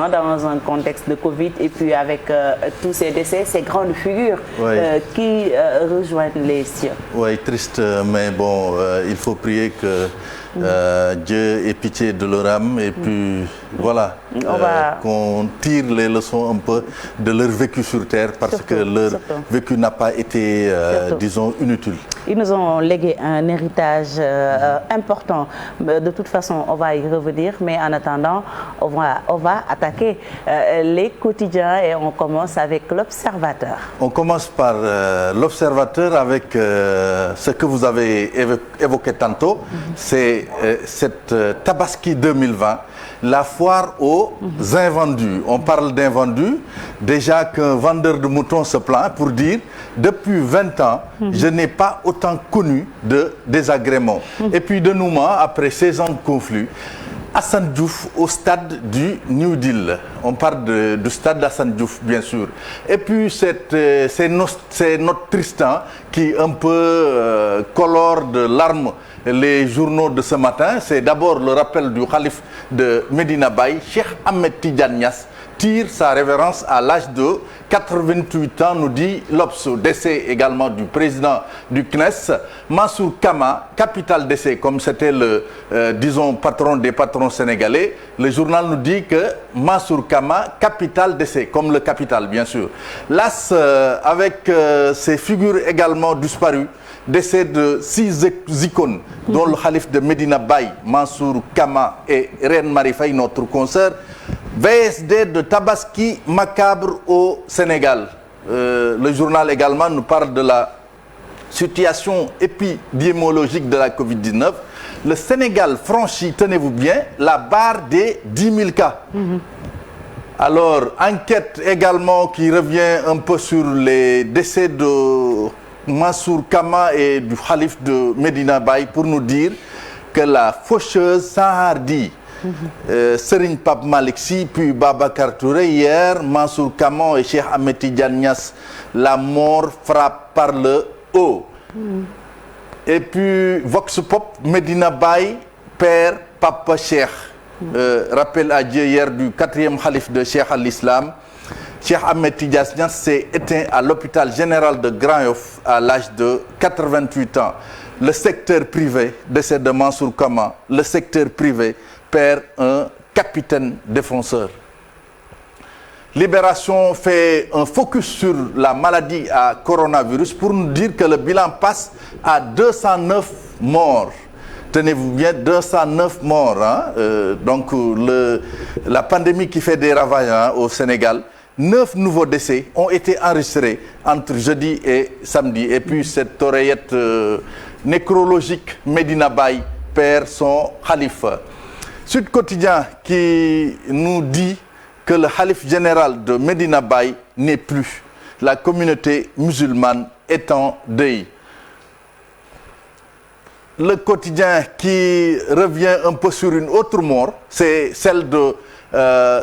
dans un contexte de Covid et puis avec tous ces décès, ces grandes figures qui rejoignent les siens. Oui, triste, mais bon, il faut prier que Dieu ait pitié de leur âme et puis voilà, qu'on tire les leçons un peu de leur vécu sur terre parce que leur vécu n'a pas été, disons, inutile. Ils nous ont légué un héritage important. De toute façon, on va y revenir, mais en attendant, on va attaquer les quotidiens et on commence avec l'Observateur. On commence par l'Observateur avec ce que vous avez évoqué tantôt, c'est cette Tabaski 2020, la foire aux invendus. On parle d'invendus, déjà qu'un vendeur de moutons se plaint pour dire depuis 20 ans, je n'ai pas autant connu de désagréments. Et puis dénouement, après 16 ans de conflit, Assane Diouf au stade du New Deal. On parle du stade d'Assane Diouf, bien sûr. Et puis c'est notre Tristan qui un peu colore de larmes les journaux de ce matin. C'est d'abord le rappel du khalife de Medina Baye, Cheikh Ahmed Tidiane Niass, tire sa révérence à l'âge de 88 ans, nous dit l'Obs. Décès également du président du CNES, Mansour Kama, capital décès, comme c'était le, disons, patron des patrons sénégalais. Le journal nous dit que Mansour Kama, capital décès, comme le capital, bien sûr. L'As, avec ces figures également disparues, décès de 6 icônes, dont le khalife de Medina Baye, Mansour Kama et Reine Marie Faye, notre consoeur. VSD de Tabaski macabre au Sénégal. Le journal également nous parle de la situation épidémiologique de la Covid-19. Le Sénégal franchit, tenez-vous bien, la barre des 10 000 cas. Alors, enquête également qui revient un peu sur les décès de Mansour Kama et du khalife de Medina Baye pour nous dire que la faucheuse Sahardi, Serigne Pape Malick Sy, puis Babacar Touré, hier, Mansour Kama et Cheikh Ahmed Tidiane Niass, la mort frappe par le haut. Et puis Vox Pop, Medina Baye, père Papa Cheikh. Rappel à Dieu hier du 4e khalife de Cheikh al-Islam. Cheikh Ahmed Tidiane Niass s'est éteint à l'hôpital général de Grand Yoff à l'âge de 88 ans. Le secteur privé, décès de Mansour Kama, le secteur privé perd un capitaine défenseur. Libération fait un focus sur la maladie à coronavirus pour nous dire que le bilan passe à 209 morts. Tenez-vous bien, 209 morts. Hein? Donc la pandémie qui fait des ravages au Sénégal. 9 nouveaux décès ont été enregistrés entre jeudi et samedi. Et puis cette oreillette nécrologique, Medina Baye perd son khalife. Sud Quotidien qui nous dit que le khalife général de Medina Baye n'est plus. La communauté musulmane est en deuil. Le quotidien qui revient un peu sur une autre mort, c'est celle de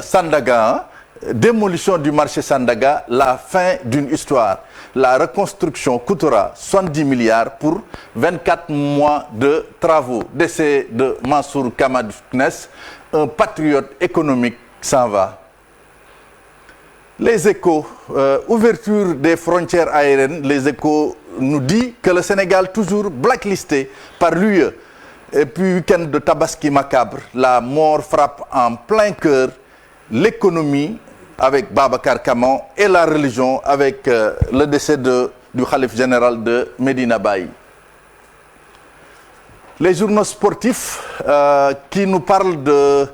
Sandaga. Démolition du marché Sandaga, la fin d'une histoire. La reconstruction coûtera 70 milliards pour 24 mois de travaux. Décès de Mansour Kama du CNES, un patriote économique s'en va. Les Échos, ouverture des frontières aériennes, les Échos nous dit que le Sénégal toujours blacklisté par l'UE. Et puis week-end de Tabaski macabre, la mort frappe en plein cœur l'économie avec Babacar Kama et la religion avec le décès du khalife général de Medina Baye. Les journaux sportifs qui nous parlent de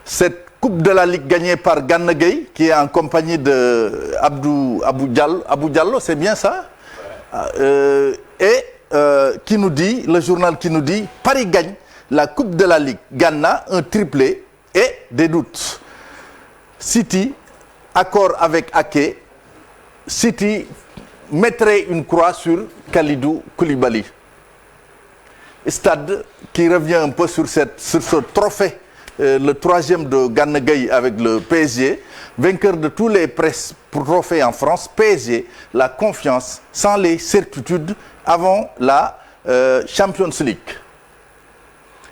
cette Coupe de la Ligue gagnée par Gana Gueye qui est en compagnie de Abou Diallo, c'est bien ça? Qui nous dit, le journal qui nous dit, Paris gagne la Coupe de la Ligue. Gana, un triplé et des doutes. City, accord avec Ake, City mettrait une croix sur Kalidou Koulibaly. Stade qui revient un peu sur ce trophée, le 3e de Gana Gueye avec le PSG, vainqueur de tous les trophées en France. PSG, la confiance sans les certitudes avant la Champions League.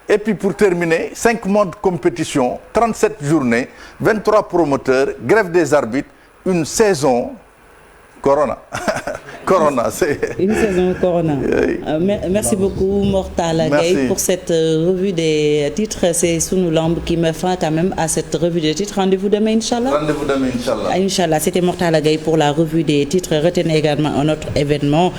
Et puis pour terminer, 5 mois de compétition, 37 journées, 23 promoteurs, grève des arbitres, une saison Corona. Corona, c'est... Une saison Corona. Merci beaucoup Mor Talla Gueye pour cette revue des titres. C'est Sunu Lamb qui met fin quand même à cette revue des titres. Rendez-vous demain, Inch'Allah. Rendez-vous demain, Inch'Allah. Inch'Allah, c'était Mor Talla Gueye pour la revue des titres. Retenez également un autre événement.